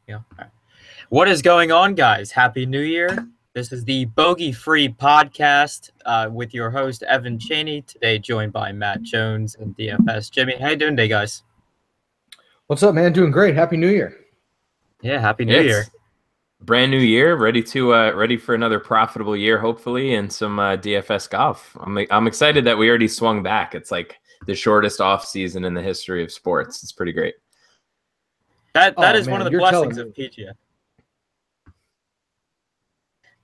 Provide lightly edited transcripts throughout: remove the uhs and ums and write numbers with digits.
Yeah. All right. What is going on, guys? Happy New Year. This is the Bogey Free Podcast with your host, Evan Cheney. Today, joined by Matt Jones and DFS. Jimmy, how you doing today, guys? What's up, man? Doing great. Happy New Year. Yeah, Happy New Year. It's brand new year, ready for another profitable year, hopefully, and some DFS golf. I'm excited that we already swung back. It's like the shortest off season in the history of sports. It's pretty great. That Oh, is man, one of the you're blessings telling of PGA.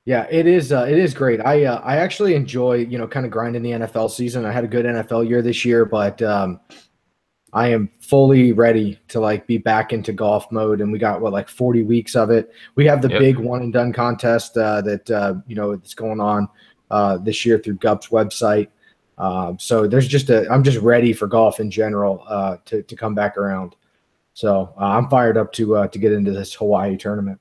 Yeah, it is. It is great. I actually enjoy kind of grinding the NFL season. I had a good NFL year this year, but I am fully ready to be back into golf mode. And we got like 40 weeks of it. We have the Yep. big one and done contest that it's going on this year through Gup's website. So I'm just ready for golf in general to come back around. So I'm fired up to get into this Hawaii tournament.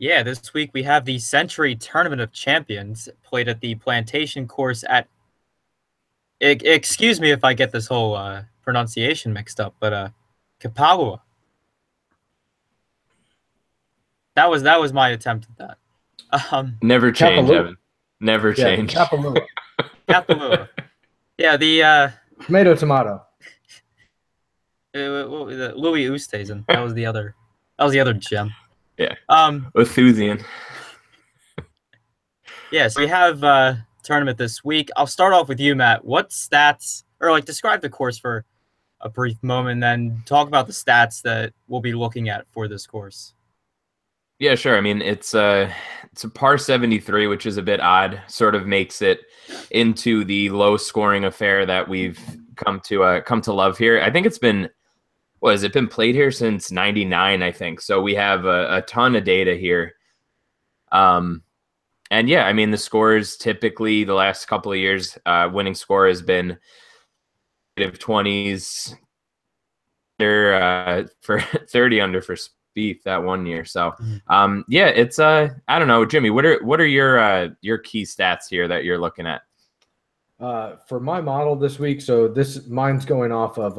Yeah, this week we have the Sentry Tournament of Champions played at the Plantation Course at. Excuse me if I get this whole pronunciation mixed up, but Kapalua. That was my attempt at that. Never change, Kapalua. Evan. Never Yeah, change. Kapalua. Kapalua. Yeah, the Tomato. Louis Oosthuizen. That was the other gem. Yeah. Oosthuizen. Yeah, so we have tournament this week. I'll start off with you, Matt. What stats, or describe the course for a brief moment, then talk about the stats that we'll be looking at for this course. Yeah, sure. I mean, it's a par 73, which is a bit odd. Sort of makes it into the low scoring affair that we've come to love here. I think it's been been played here since '99, I think. So we have a ton of data here. And yeah, I mean, the scores typically the last couple of years, winning score has been -20s for 30 under for Spieth that one year. So yeah, it's I don't know, Jimmy, what are your key stats here that you're looking at? For my model this week, so mine's going off of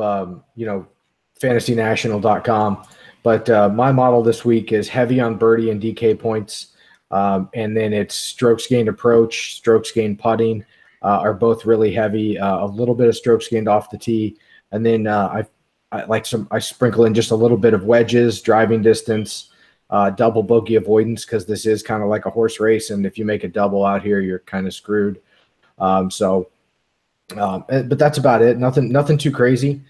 fantasynational.com, but my model this week is heavy on birdie and DK points. And then it's strokes gained approach, strokes gained putting are both really heavy. A little bit of strokes gained off the tee, and then I sprinkle in just a little bit of wedges, driving distance, double bogey avoidance, because this is kind of like a horse race, and if you make a double out here, you're kind of screwed. But that's about it. Nothing too crazy.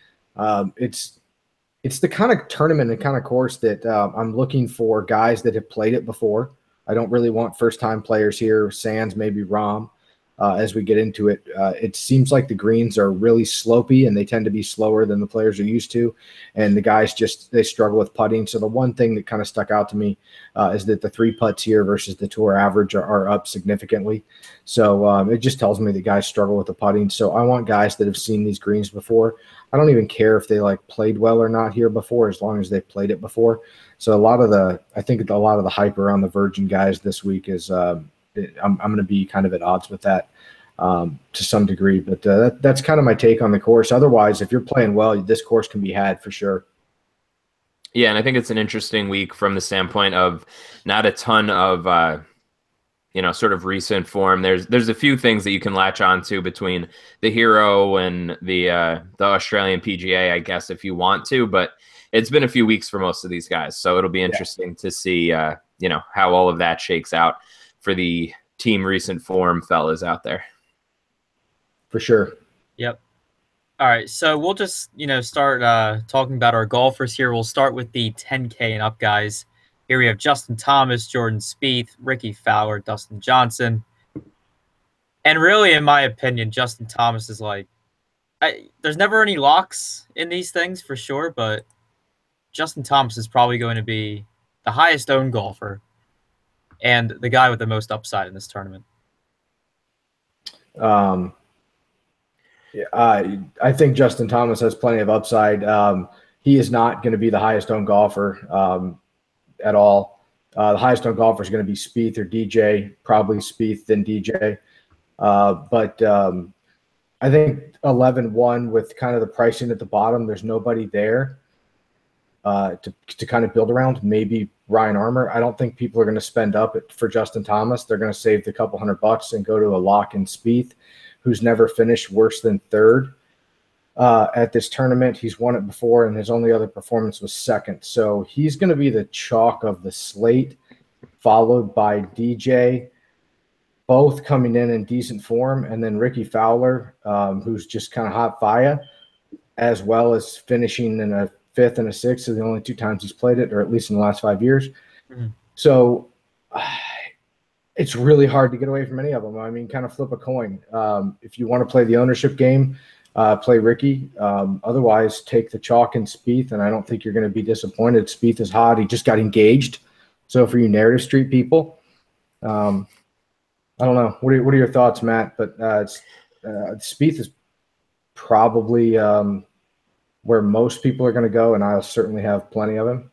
It's the kind of tournament and kind of course that I'm looking for guys that have played it before. I don't really want first-time players here, sans maybe Rahm, as we get into it. It seems like the greens are really slopey, and they tend to be slower than the players are used to, and the guys they struggle with putting. So the one thing that kind of stuck out to me is that the 3 putts here versus the tour average are up significantly. So it just tells me that guys struggle with the putting. So I want guys that have seen these greens before. I don't even care if they played well or not here before, as long as they've played it before. So I think a lot of the hype around the Virgin guys this week is I'm going to be kind of at odds with that to some degree. But that's kind of my take on the course. Otherwise, if you're playing well, this course can be had for sure. Yeah, and I think it's an interesting week from the standpoint of not a ton of sort of recent form. There's a few things that you can latch onto between the Hero and the Australian PGA, I guess, if you want to, but it's been a few weeks for most of these guys. So it'll be interesting to see how all of that shakes out for the team recent form fellas out there. For sure. Yep. All right, so we'll just start talking about our golfers here. We'll start with the 10K and up guys. Here we have Justin Thomas, Jordan Spieth, Ricky Fowler, Dustin Johnson. And really, in my opinion, Justin Thomas is there's never any locks in these things for sure, but Justin Thomas is probably going to be the highest owned golfer and the guy with the most upside in this tournament. I think Justin Thomas has plenty of upside. He is not going to be the highest owned golfer at all. The highest owned golfer is going to be Spieth or DJ, probably Spieth then DJ. But I think 11-1 with kind of the pricing at the bottom, there's nobody there. to kind of build around. Maybe Ryan Armour. I don't think people are going to spend up for Justin Thomas. They're going to save the couple $100 and go to a lock in Spieth, who's never finished worse than third at this tournament. He's won it before, and his only other performance was second. So he's going to be the chalk of the slate, followed by DJ, both coming in decent form, and then Ricky Fowler, who's just kind of hot fire, as well as finishing in a fifth and a sixth. So the only two times he's played it, or at least in the last 5 years. Mm-hmm. So it's really hard to get away from any of them. I mean, kind of flip a coin. If you want to play the ownership game, play Ricky. Otherwise, take the chalk and Spieth, and I don't think you're going to be disappointed. Spieth is hot. He just got engaged. So for you narrative street people, I don't know. What are your thoughts, Matt? But Spieth is probably where most people are going to go, and I'll certainly have plenty of him.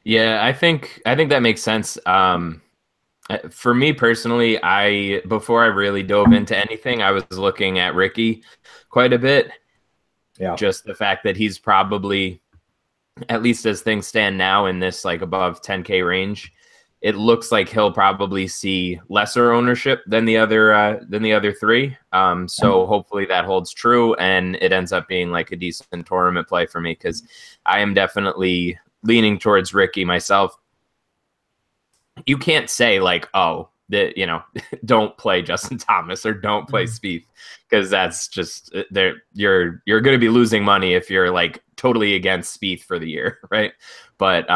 Yeah, I think that makes sense. For me personally, before I really dove into anything, I was looking at Ricky quite a bit. Yeah. Just the fact that he's probably, at least as things stand now, in this like above 10K range, it looks like he'll probably see lesser ownership than the other three. So hopefully that holds true, and it ends up being like a decent tournament play for me, because I am definitely leaning towards Ricky myself. You can't say like, oh, that, you know, don't play Justin Thomas or don't play Spieth, because that's just you're going to be losing money if you're like totally against Spieth for the year, right? But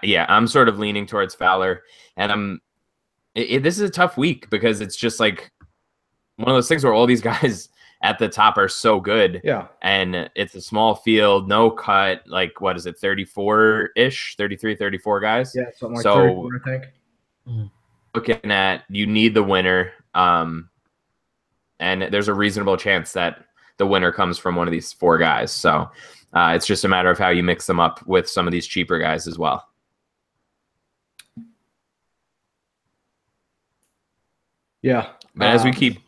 yeah, I'm sort of leaning towards Fowler, and this is a tough week because it's just like one of those things where all these guys at the top are so good. Yeah. And it's a small field, no cut, like, what is it, 34-ish, 33, 34 guys? Yeah, something like 34, I think. Looking at, you need the winner, and there's a reasonable chance that the winner comes from one of these four guys. So it's just a matter of how you mix them up with some of these cheaper guys as well. Yeah. But as we keep...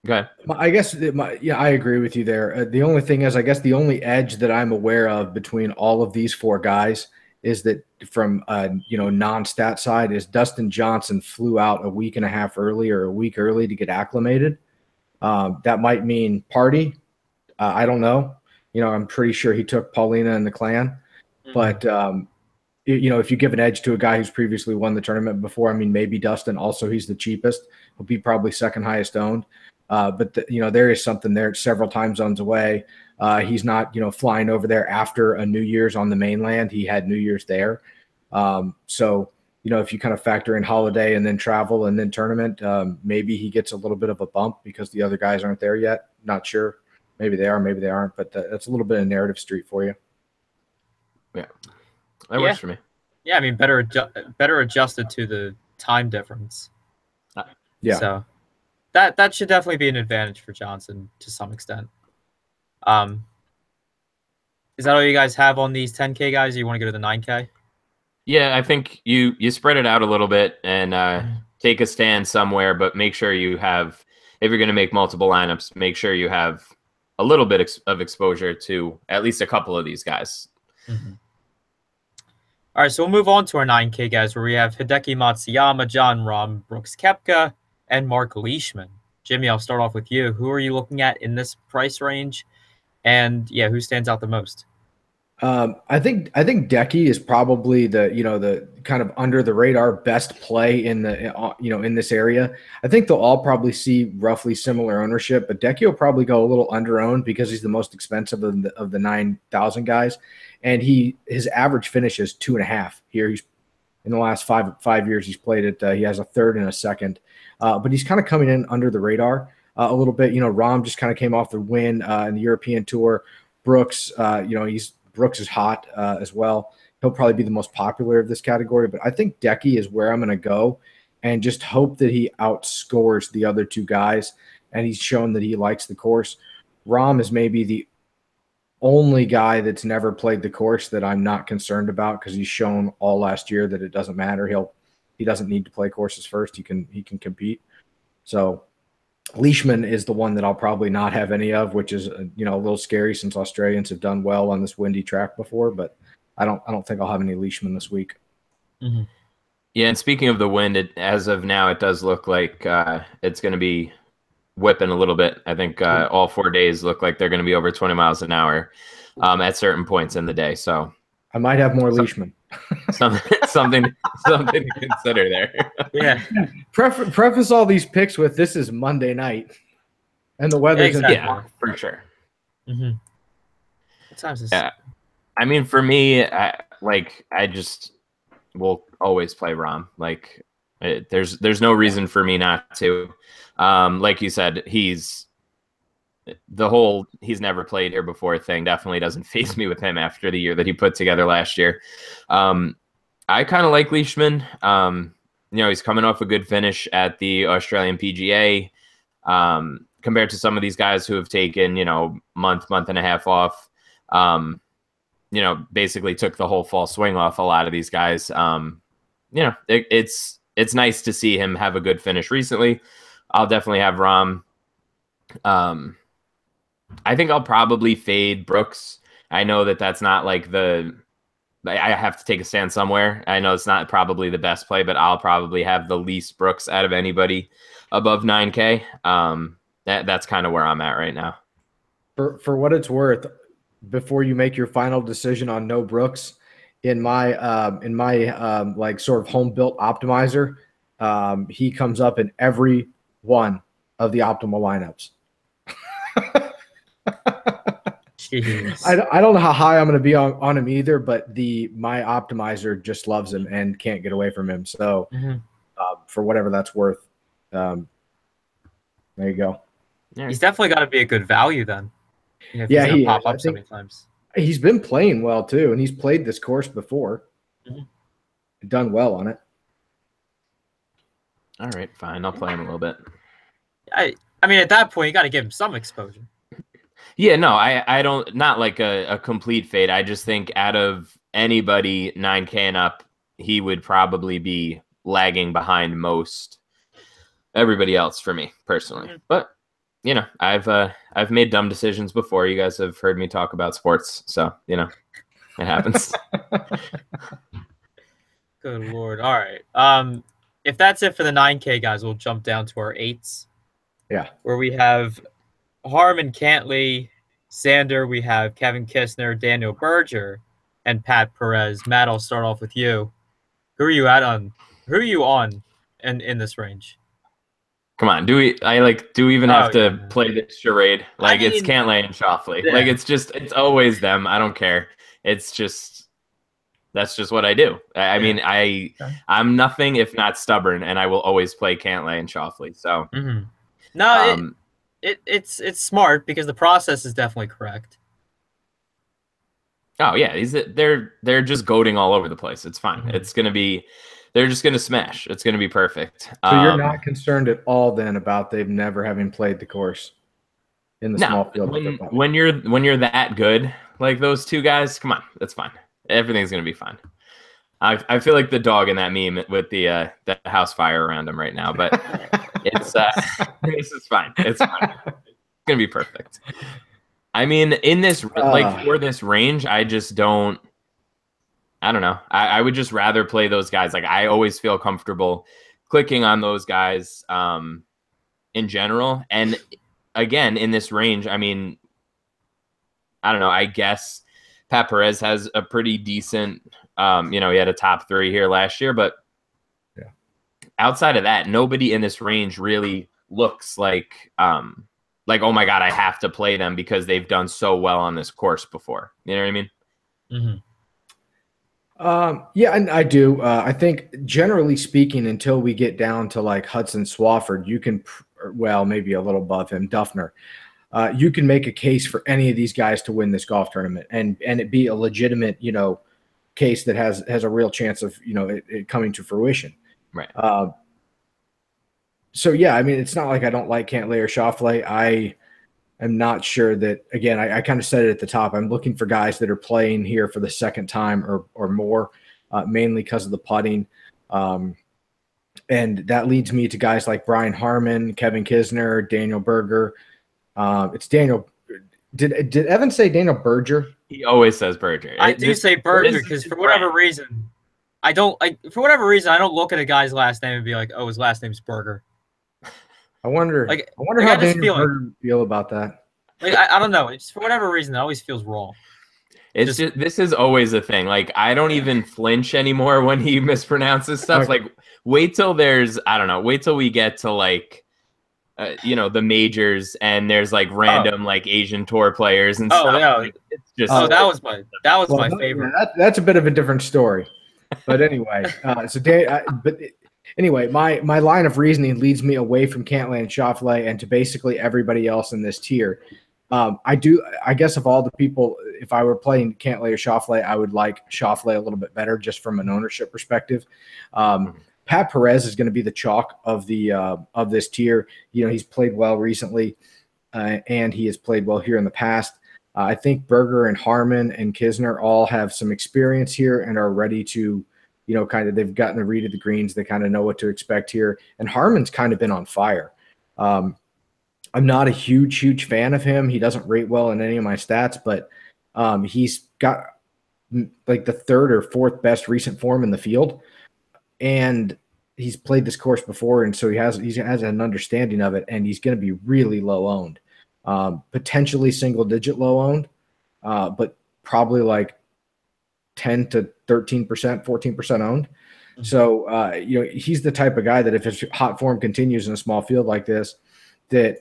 Okay. I guess, yeah, I agree with you there. The only thing is, I guess the only edge that I'm aware of between all of these four guys is that from non-stat side is Dustin Johnson flew out a week and a half early or a week early to get acclimated. That might mean party. I don't know. I'm pretty sure he took Paulina and the clan. Mm-hmm. But, if you give an edge to a guy who's previously won the tournament before, I mean, maybe Dustin. Also, he's the cheapest. He'll be probably second highest owned. But there is something there, several time zones away. He's not, flying over there after a New Year's on the mainland. He had New Year's there. So, if you kind of factor in holiday and then travel and then tournament, maybe he gets a little bit of a bump because the other guys aren't there yet. Not sure. Maybe they are, maybe they aren't. But that's a little bit of narrative street for you. Yeah, that works for me. Yeah, I mean, better adjusted to the time difference. Yeah. So that should definitely be an advantage for Johnson to some extent. Is that all you guys have on these 10K guys, or you want to go to the 9K? Yeah, I think you spread it out a little bit and take a stand somewhere, but make sure you have, if you're going to make multiple lineups, make sure you have a little bit of exposure to at least a couple of these guys. Mm-hmm. All right, so we'll move on to our 9K guys, where we have Hideki Matsuyama, John Rahm, Brooks Koepka, and Mark Leishman. Jimmy, I'll start off with you. Who are you looking at in this price range? And yeah, who stands out the most? I think Decky is probably the kind of under the radar best play in the in this area. I think they'll all probably see roughly similar ownership, but Decky will probably go a little under owned because he's the most expensive of the 9,000 guys, and his average finish is 2.5 here. He's in the last five years he's played it. He has a third and a second, but he's kind of coming in under the radar a little bit. Rahm just kind of came off the win in the European Tour. Brooks, Brooks is hot as well. He'll probably be the most popular of this category, but I think Decky is where I'm going to go and just hope that he outscores the other two guys, and he's shown that he likes the course. Rahm is maybe the only guy that's never played the course that I'm not concerned about because he's shown all last year that it doesn't matter. He doesn't need to play courses first. He can compete. So Leishman is the one that I'll probably not have any of, which is a little scary since Australians have done well on this windy track before. But I don't think I'll have any Leishman this week. Mm-hmm. Yeah, and speaking of the wind, as of now, it does look like it's going to be whipping a little bit. I think all 4 days look like they're going to be over 20 miles an hour at certain points in the day. So I might have more Leishman. Something to consider there. Yeah. Preface all these picks with this is Monday night, and the weather's yeah, for sure. Mm-hmm. What time is this? Yeah, I mean, for me, I just will always play Rahm. Like, there's no reason for me not to. Like you said, he's never played here before thing definitely doesn't faze me with him after the year that he put together last year. I kind of like Leishman. He's coming off a good finish at the Australian PGA compared to some of these guys who have taken, month and a half off. Basically took the whole fall swing off a lot of these guys. It's nice to see him have a good finish recently. I'll definitely have Rahm. I think I'll probably fade Brooks. I know that's not like I have to take a stand somewhere. I know it's not probably the best play, but I'll probably have the least Brooks out of anybody above 9K. That's kind of where I'm at right now. For what it's worth, before you make your final decision on no Brooks, in my like sort of home built optimizer, he comes up in every one of the optimal lineups. I don't know how high I'm going to be on him either, but my optimizer just loves him and can't get away from him. So for whatever that's worth, there you go. He's definitely got to be a good value then. Yeah, he pop up so many times. He's been playing well too, and he's played this course before. Done well on it. All right, fine. I'll play him a little bit. I mean, at that point, you got to give him some exposure. Yeah, no, I don't, not like a complete fade. I just think out of anybody 9K and up, he would probably be lagging behind most everybody else for me personally. But I've made dumb decisions before. You guys have heard me talk about sports, so it happens. Good Lord. All right. If that's it for the 9K guys, we'll jump down to our 8s. Yeah. Where we have Harman Cantley, Xander, we have Kevin Kistner, Daniel Berger, and Pat Perez. Matt, I'll start off with you. Who are you on in this range? Come on, do we even have to play this charade? Like, it's Cantlay and Schauffele. Yeah. Like, it's always them. I don't care. That's just what I do. I mean, I'm nothing if not stubborn, and I will always play Cantlay and Schauffele. So no, it's smart because the process is definitely correct. Oh yeah, they're just goading all over the place. It's fine. It's gonna be. They're just going to smash. It's going to be perfect. So you're not concerned at all then about they've never having played the course in the small field? When you're that good, like those two guys, come on, that's fine. Everything's going to be fine. I feel like the dog in that meme with the house fire around him right now, but it's this is fine. It's fine. It's going to be perfect. I mean, in this for this range, I just don't. I don't know. I would just rather play those guys. Like, I always feel comfortable clicking on those guys in general. And again, in this range, I mean, I don't know. I guess Pat Perez has a pretty decent, he had a top 3 here last year. But outside of that, nobody in this range really looks like, oh my God, I have to play them because they've done so well on this course before. You know what I mean? Mm-hmm. Yeah, and I do. I think generally speaking, until we get down to like Hudson Swafford, you can, maybe a little above him, Duffner. You can make a case for any of these guys to win this golf tournament, and it be a legitimate, case that has a real chance of, it coming to fruition. Right. So yeah, I mean, it's not like I don't like Cantlay or Schauffele. I'm not sure that, again, I kind of said it at the top. I'm looking for guys that are playing here for the second time or more, mainly because of the putting. And that leads me to guys like Brian Harmon, Kevin Kisner, Daniel Berger. It's Daniel. Did Evan say Daniel Berger? He always says Berger. I do say Berger because for whatever reason, I don't look at a guy's last name and be like, oh, his last name's Berger. I wonder how Daniel Berger would feel about that. Like I don't know. It's for whatever reason it always feels wrong. It's just this is always a thing. Like I don't even flinch anymore when he mispronounces stuff. Like wait till we get to like the majors and there's like random like Asian tour players and stuff. Yeah. Like, it's just that was my favorite. Yeah, that's a bit of a different story. But anyway, anyway, my line of reasoning leads me away from Cantlay and Schauffele and to basically everybody else in this tier. I guess of all the people, if I were playing Cantlay or Schauffele, I would like Schauffele a little bit better just from an ownership perspective. Pat Perez is going to be the chalk of this tier. He's played well recently, and he has played well here in the past. I think Berger and Harmon and Kisner all have some experience here and are ready to, they've gotten the read of the greens. They kind of know what to expect here. And Harmon's kind of been on fire. I'm not a huge fan of him. He doesn't rate well in any of my stats, but he's got like the third or fourth best recent form in the field. And he's played this course before. And so he has an understanding of it, and he's going to be really low owned. Potentially single digit low owned, but probably like 10 to 13%, 14% owned. Mm-hmm. So, he's the type of guy that if his hot form continues in a small field like this, that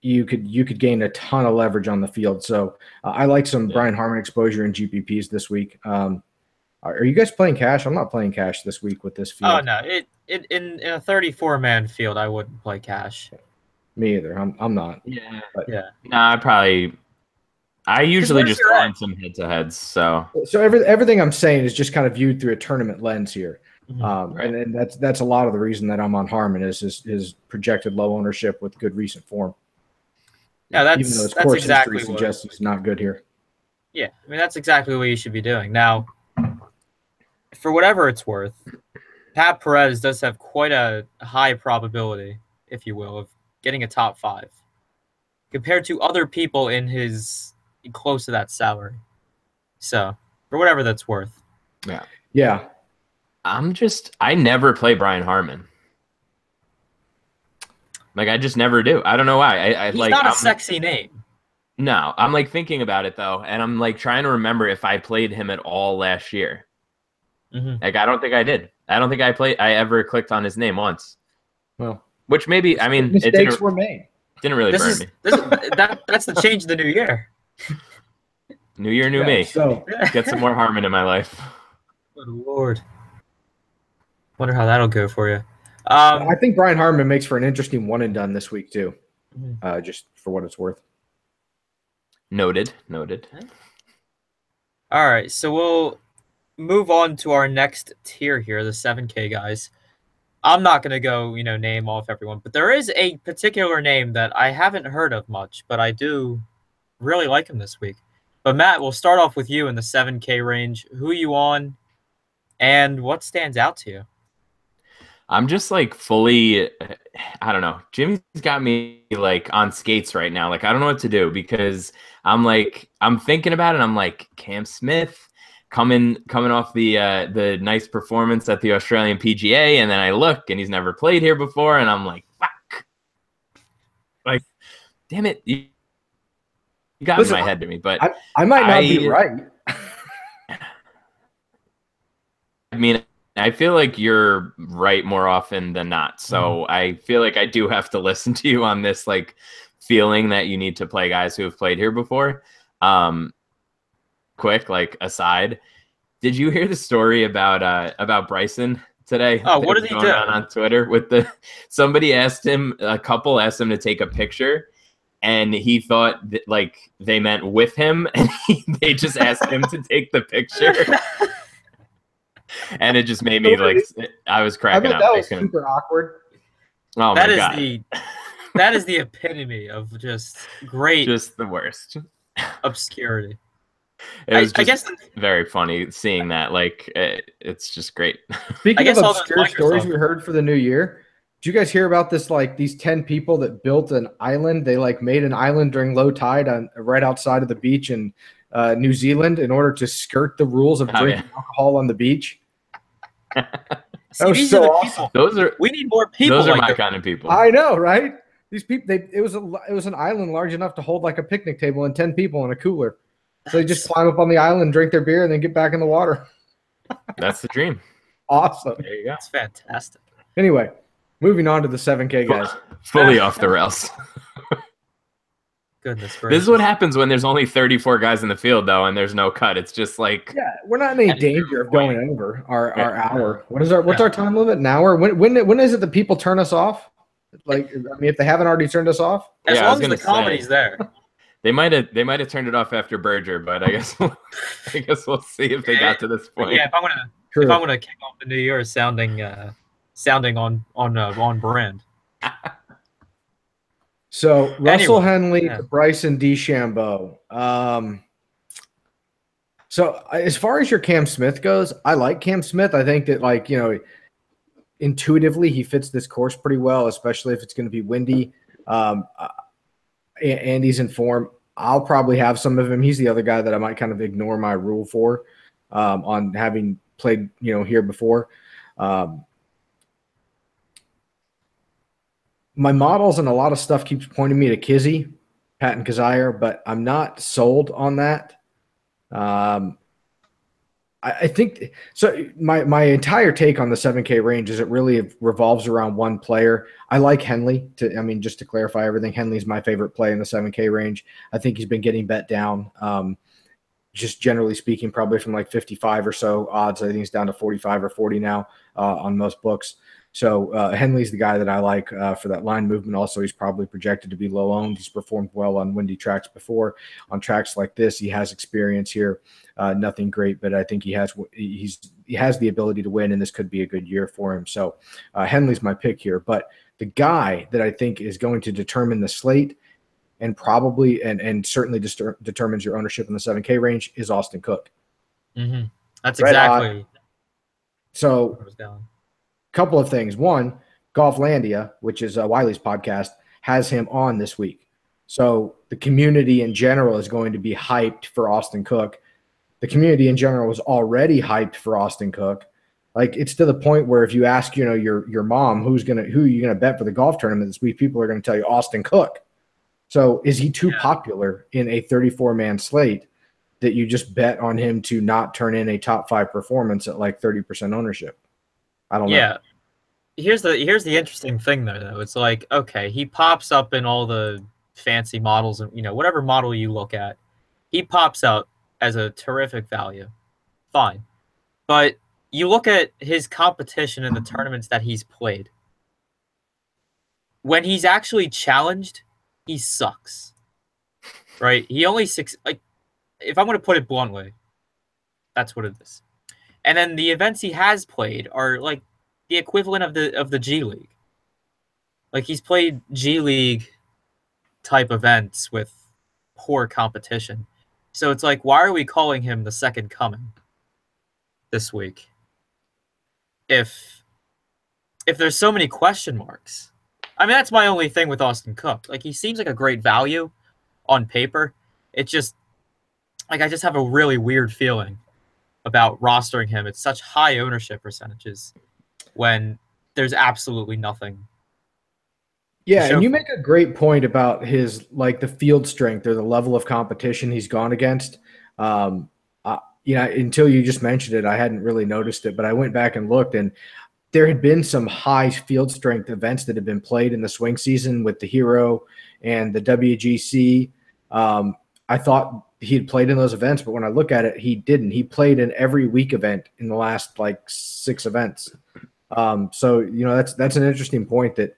you could gain a ton of leverage on the field. So I like some Brian Harmon exposure in GPPs this week. Are you guys playing cash? I'm not playing cash this week with this field. Oh no, in a 34-man field, I wouldn't play cash. Me either. I'm not. Yeah. But, yeah. No, I usually just find some head-to-heads. So everything I'm saying is just kind of viewed through a tournament lens here. Right. And that's a lot of the reason that I'm on Harmon is his projected low ownership with good recent form. Yeah, that's even though his course exactly history suggests he's not good here. Yeah, I mean that's exactly what you should be doing. Now, for whatever it's worth, Pat Perez does have quite a high probability, if you will, of getting a top 5 compared to other people in his close to that salary. So, for whatever that's worth. Yeah. I never play Brian Harmon. Like I just never do. I don't know why. He's not a sexy name. No, I'm like thinking about it though, and I'm like trying to remember if I played him at all last year. Mm-hmm. Like I don't think I did. I don't think I ever clicked on his name once. Well, which maybe mistakes were made. Didn't really burn me. That's the change of the new year. New year, new me. So get some more Harmon in my life. Good Lord. Wonder how that'll go for you. I think Brian Harmon makes for an interesting one and done this week too. Just for what it's worth. Noted. All right, so we'll move on to our next tier here, the 7K guys. I'm not going to go, name off everyone, but there is a particular name that I haven't heard of much, but I do really like him this week. But Matt, we'll start off with you in the 7K range. Who you on, and what stands out to you? I'm just like fully, I don't know. Jimmy's got me like on skates right now. Like I don't know what to do because I'm thinking about it. I'm like Cam Smith coming off the nice performance at the Australian PGA, and then I look and he's never played here before, and I'm like, fuck, like, damn it, you got in my head to me. But I might not be right. I mean, I feel like you're right more often than not. So I feel like I do have to listen to you on this, like feeling that you need to play guys who have played here before. Quick, like aside, did you hear the story about Bryson today? Oh, what did he do? On Twitter with a couple asked him to take a picture, and he thought that, like they meant with him, and they just asked him to take the picture. And it just made me like I was cracking up. That was super awkward. Oh my god! That is the epitome of just great, just the worst obscurity. It was I just guess very funny seeing that. Like, it's just great. Speaking of guess all those obscure stories Microsoft- we heard for the new year, did you guys hear about this? Like these 10 people that built an island. They like made an island during low tide on right outside of the beach in New Zealand in order to skirt the rules of Oh, drinking alcohol on the beach. See, was these so are the awesome. people. We need more people those are like my this. kind of people. I know, right? These people, it was an island large enough to hold like a picnic table and 10 people in a cooler. So they just climb up on the island, drink their beer, and then get back in the water. That's the dream. Awesome. There you go. That's fantastic. Anyway, moving on to the 7K guys. Fully off the rails. Goodness gracious. This is what happens when there's only 34 guys in the field, though, and there's no cut. It's just like, Yeah, we're not in any danger of going over our hour. What's our time limit? An hour? When is it that people turn us off? Like, I mean, if they haven't already turned us off, as Yeah, I was long as the gonna say. comedy's there. they might have turned it off after Berger, but I guess we'll see if they got to this point. Yeah, if I'm gonna kick off the new year sounding on brand. So Russell Anyway, Henley yeah. to Bryson DeChambeau. So as far as your Cam Smith goes, I like Cam Smith. I think that, like, you know, intuitively he fits this course pretty well, especially if it's going to be windy. And he's in form. I'll probably have some of him. He's the other guy that I might kind of ignore my rule for, on having played, you know, here before. My models and a lot of stuff keeps pointing me to Kizzy, Patton Kizzire, but I'm not sold on that. I think so. My entire take on the 7K range is it really revolves around one player. I like Henley. Just to clarify everything, Henley's my favorite play in the 7K range. I think he's been getting bet down. Just generally speaking, probably from like 55 or so odds. I think he's down to 45 or 40 now on most books. So Henley's the guy that I like for that line movement. Also, he's probably projected to be low owned. He's performed well on windy tracks before. On tracks like this, he has experience here. Nothing great, but I think he has the ability to win, and this could be a good year for him. So Henley's my pick here. But the guy that I think is going to determine the slate and probably and certainly determines your ownership in the 7K range is Austin Cook. Mm-hmm. That's Red exactly. hot. So couple of things. One, Golflandia, which is Wiley's podcast, has him on this week. So the community in general is going to be hyped for Austin Cook. The community in general was already hyped for Austin Cook. Like, it's to the point where if you ask, you know, your mom who are you gonna bet for the golf tournament this week, people are going to tell you Austin Cook. So is he too popular in a 34-man slate that you just bet on him to not turn in a top 5 performance at like 30% ownership? I don't know. Yeah. Here's the interesting thing though. It's like, okay, he pops up in all the fancy models and, you know, whatever model you look at, he pops out as a terrific value. Fine. But you look at his competition in the tournaments that he's played. When he's actually challenged, he sucks. Right? He only if I'm going to put it bluntly, that's what it is. And then the events he has played are like the equivalent of the G League. Like, he's played G League type events with poor competition. So it's like, why are we calling him the second coming this week? If there's so many question marks. I mean, that's my only thing with Austin Cook. Like, he seems like a great value on paper. It just, like, I just have a really weird feeling about rostering him at such high ownership percentages when there's absolutely nothing. Yeah, and you make a great point about his, like, the field strength or the level of competition he's gone against. Until you just mentioned it, I hadn't really noticed it, but I went back and looked, and there had been some high field strength events that had been played in the swing season with the Hero and the WGC. I thought he had played in those events, but when I look at it, he didn't. He played in every week event in the last like 6 events. So, you know, that's an interesting point that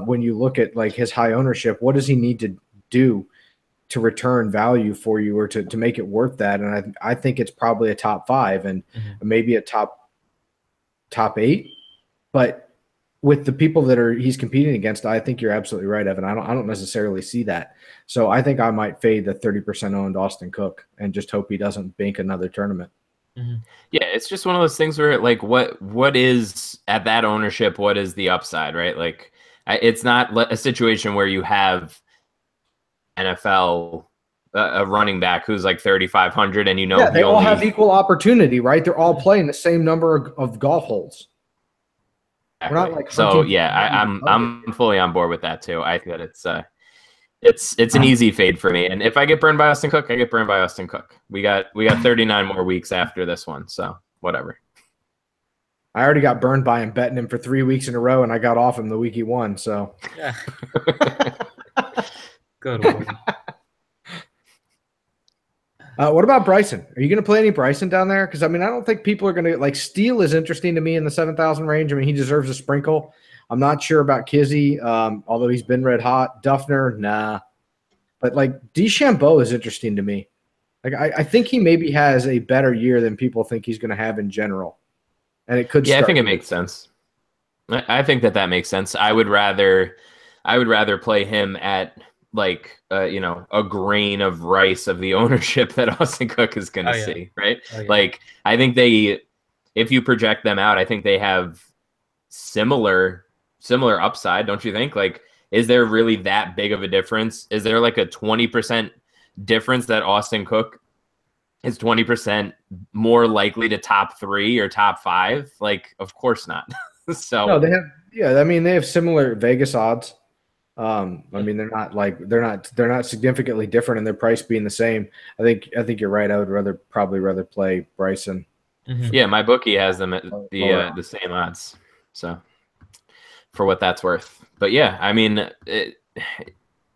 when you look at like his high ownership, what does he need to do to return value for you or to make it worth that? And I think it's probably a top 5 and maybe a top 8. But with the people that he's competing against, I think you're absolutely right, Evan. I don't necessarily see that. So I think I might fade the 30% owned Austin Cook and just hope he doesn't bank another tournament. Mm-hmm. Yeah, it's just one of those things where like what is at that ownership, what is the upside, right? Like it's not a situation where you have NFL a running back who's like 3,500 and they all have equal opportunity, right? They're all playing the same number of golf holes. Exactly. We're not like so yeah, I'm fully on board with that too. I think that it's an easy fade for me. And if I get burned by Austin Cook, I get burned by Austin Cook. We got 39 more weeks after this one, so whatever. I already got burned by him betting him for 3 weeks in a row, and I got off him the week he won. So yeah. Good one. What about Bryson? Are you going to play any Bryson down there? Because I mean, I don't think people are going to like. Steele is interesting to me in the 7,000 range. I mean, he deserves a sprinkle. I'm not sure about Kizzy, although he's been red hot. Duffner, nah. But like DeChambeau is interesting to me. Like I think he maybe has a better year than people think he's going to have in general, and it could. Yeah, I think it makes sense. I think that makes sense. I would rather play him at like a grain of rice of the ownership that Austin Cook is going to see, right? Oh, yeah. Like I think if you project them out, I think they have similar upside, don't you think? Like, is there really that big of a difference? Is there like a 20% difference that Austin Cook is 20% more likely to top 3 or top 5? Like, of course not. So no, they have similar Vegas odds. I mean, they're not significantly different in their price being the same. I think you're right. I would probably rather play Bryson. Mm-hmm. Yeah, my bookie has them at the same odds. So for what that's worth. But yeah, I mean,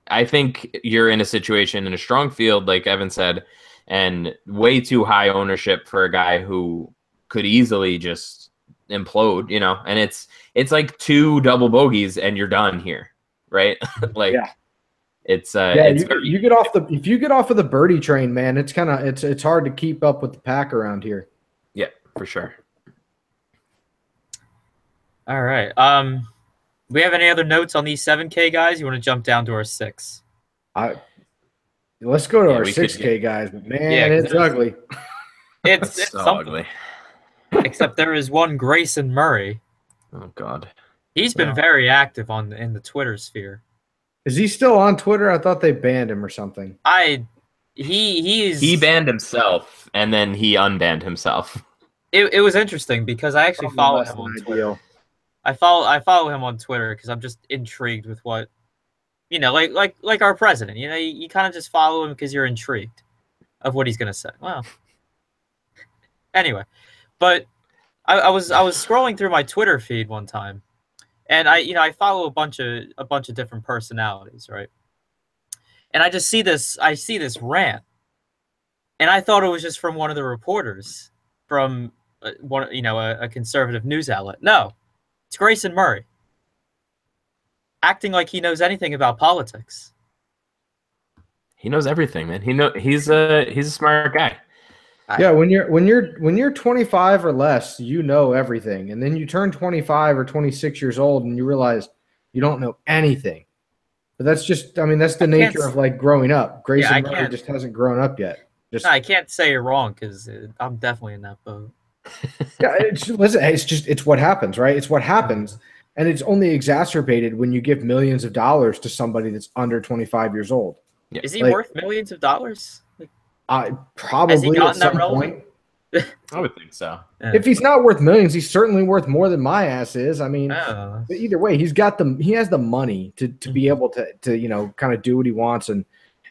I think you're in a situation in a strong field, like Evan said, and way too high ownership for a guy who could easily just implode, and it's like 2 double bogeys and you're done here. Right. Like you get off of the birdie train, man, it's hard to keep up with the pack around here. Yeah, for sure. All right. We have any other notes on these 7K guys? You want to jump down to our 6? Let's go to our 6K guys, but man, it's ugly. It's so ugly. Except there is one Grayson Murray. Oh God. He's been very active in the Twitter sphere. Is he still on Twitter? I thought they banned him or something. He banned himself and then he unbanned himself. It was interesting because I actually follow him on Twitter. I follow him on Twitter because I'm just intrigued with what like our president. You kind of just follow him because you're intrigued of what he's gonna say. Well, anyway, but I was scrolling through my Twitter feed one time. And I follow a bunch of different personalities, right? And I see this rant, and I thought it was just from one of the reporters from a conservative news outlet. No, it's Grayson Murray acting like he knows anything about politics. He knows everything, man. He's a smart guy. Yeah, when you're 25 or less, you know everything, and then you turn 25 or 26 years old, and you realize you don't know anything. But that's the nature of like growing up. Grayson Murray just hasn't grown up yet. I can't say you're wrong because I'm definitely in that boat. Yeah, it's what happens, right? It's what happens, and it's only exacerbated when you give millions of dollars to somebody that's under 25 years old. Yeah. Is he worth millions of dollars? Probably at some point. I would think so. If he's not worth millions, he's certainly worth more than my ass is. I mean, but either way, he has the money to be able to kind of do what he wants and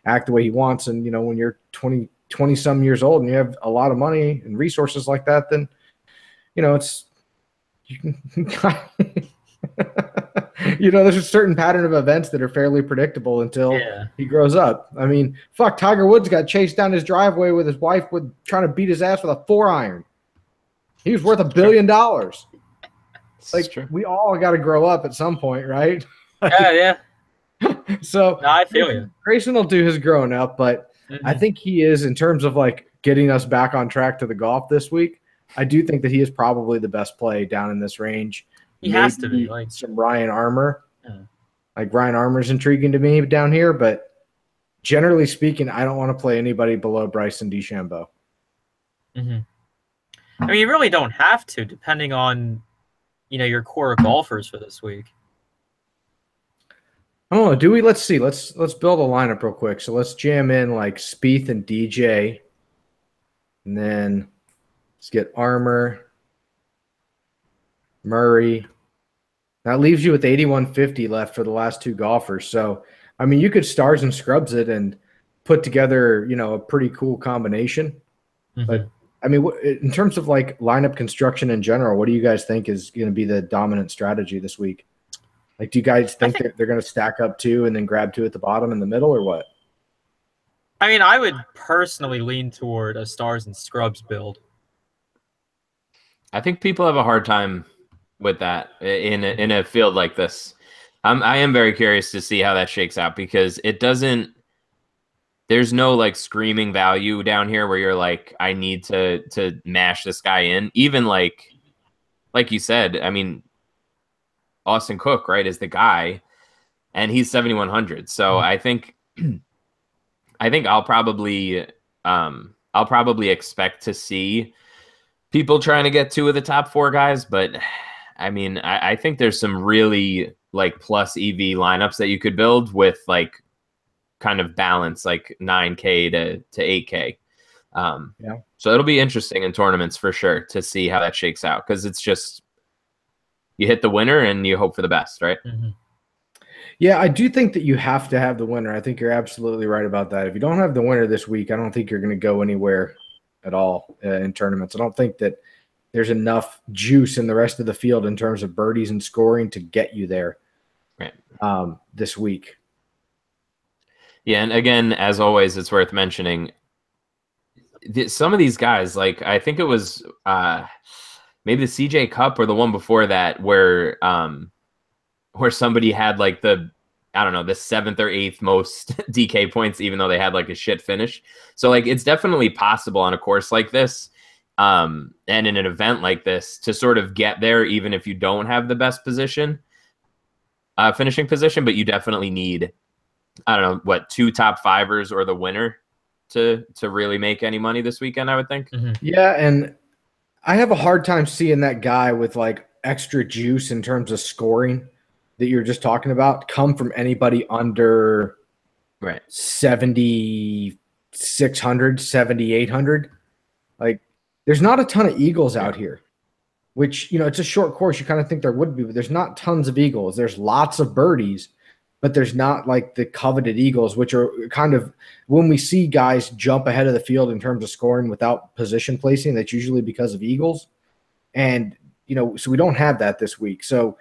act the way he wants. And when you're 20 some years old and you have a lot of money and resources like that, then it's you can there's a certain pattern of events that are fairly predictable until he grows up. I mean, Tiger Woods got chased down his driveway with his wife trying to beat his ass with a 4-iron. He was worth $1 billion. Like, we all got to grow up at some point, right? Yeah. So no, I feel you. Grayson will do his growing up, but I think he is, in terms of like getting us back on track to the golf this week, I do think that he is probably the best play down in this range. He has to be maybe some Ryan Armour. Yeah. Like Ryan Armour's intriguing to me down here, but generally speaking, I don't want to play anybody below Bryson DeChambeau. Mm-hmm. I mean, you really don't have to, depending on, your core golfers for this week. I don't know. Do we? Let's see. Let's build a lineup real quick. So let's jam in like Spieth and DJ, and then let's get Armour, Murray. That leaves you with 8,150 left for the last two golfers. So, I mean, you could stars and scrubs it and put together, a pretty cool combination. Mm-hmm. But I mean, in terms of like lineup construction in general, what do you guys think is going to be the dominant strategy this week? Like, do you guys think they're going to stack up two and then grab two at the bottom in the middle, or what? I mean, I would personally lean toward a stars and scrubs build. I think people have a hard time with that in a field like this. I am very curious to see how that shakes out, because it doesn't. There's no like screaming value down here where you're like, I need to mash this guy in. Even like you said, I mean, Austin Cook, right, is the guy, and he's 7,100. So I think I'll probably expect to see people trying to get two of the top four guys, but I mean, I think there's some really like plus EV lineups that you could build with like kind of balance, like 9K to 8K. Yeah. So it'll be interesting in tournaments for sure to see how that shakes out, because it's just you hit the winner and you hope for the best, right? Mm-hmm. Yeah, I do think that you have to have the winner. I think you're absolutely right about that. If you don't have the winner this week, I don't think you're going to go anywhere at all in tournaments. I don't think that there's enough juice in the rest of the field in terms of birdies and scoring to get you there this week. Yeah, and again, as always, it's worth mentioning some of these guys, like I think it was maybe the CJ Cup or the one before that, where somebody had like the 7th or 8th most DK points, even though they had like a shit finish. So like it's definitely possible on a course like this and in an event like this to sort of get there, even if you don't have the best finishing position, but you definitely need, I don't know, 2 top fivers or the winner to really make any money this weekend, I would think. Mm-hmm. Yeah, and I have a hard time seeing that guy with like extra juice in terms of scoring that you're just talking about come from anybody under 7,600, 7,800. Like, there's not a ton of eagles out here, which, it's a short course. You kind of think there would be, but there's not tons of eagles. There's lots of birdies, but there's not like the coveted eagles, which are kind of when we see guys jump ahead of the field in terms of scoring without position placing, that's usually because of eagles. And, so we don't have that this week. So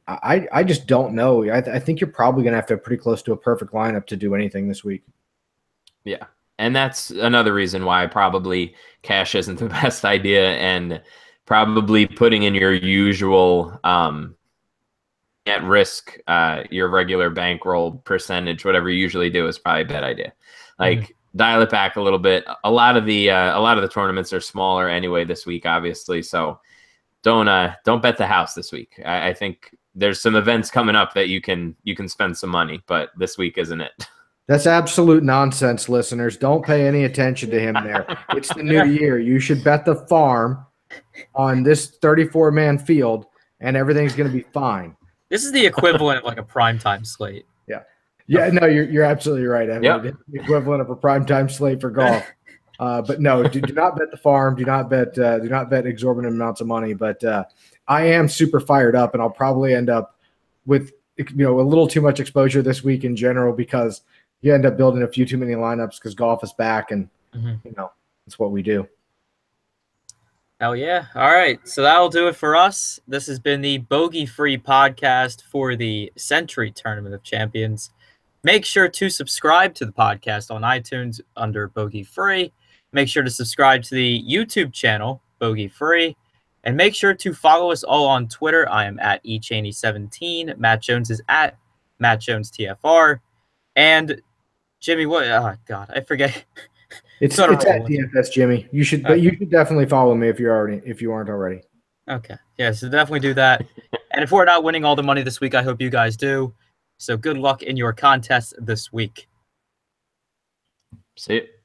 I just don't know. I think you're probably going to have to have pretty close to a perfect lineup to do anything this week. Yeah. And that's another reason why probably cash isn't the best idea, and probably putting in your usual at risk, your regular bankroll percentage, whatever you usually do, is probably a bad idea. Like dial it back a little bit. A lot of the tournaments are smaller anyway this week, obviously. So don't bet the house this week. I think there's some events coming up that you can spend some money, but this week isn't it. That's absolute nonsense, listeners. Don't pay any attention to him there. It's the new year. You should bet the farm on this 34-man field, and everything's going to be fine. This is the equivalent of like a primetime slate. Yeah, no, you're absolutely right. I mean, Yep. it's the equivalent of a primetime slate for golf. But no, do not bet the farm. Do not bet exorbitant amounts of money. But I am super fired up, and I'll probably end up with a little too much exposure this week in general, because you end up building a few too many lineups because golf is back, and that's what we do. Hell yeah. All right. So that'll do it for us. This has been the bogey-free podcast for the Sentry Tournament of Champions. Make sure to subscribe to the podcast on iTunes under Bogey Free. Make sure to subscribe to the YouTube channel, Bogey Free. And make sure to follow us all on Twitter. I am at eChaney17. Matt Jones is at MattJonesTFR. And Jimmy, what? Oh, God, I forget. It's at DFS, Jimmy. You should definitely follow me if you aren't already. Okay. Yeah, so definitely do that. And if we're not winning all the money this week, I hope you guys do. So good luck in your contest this week. See you.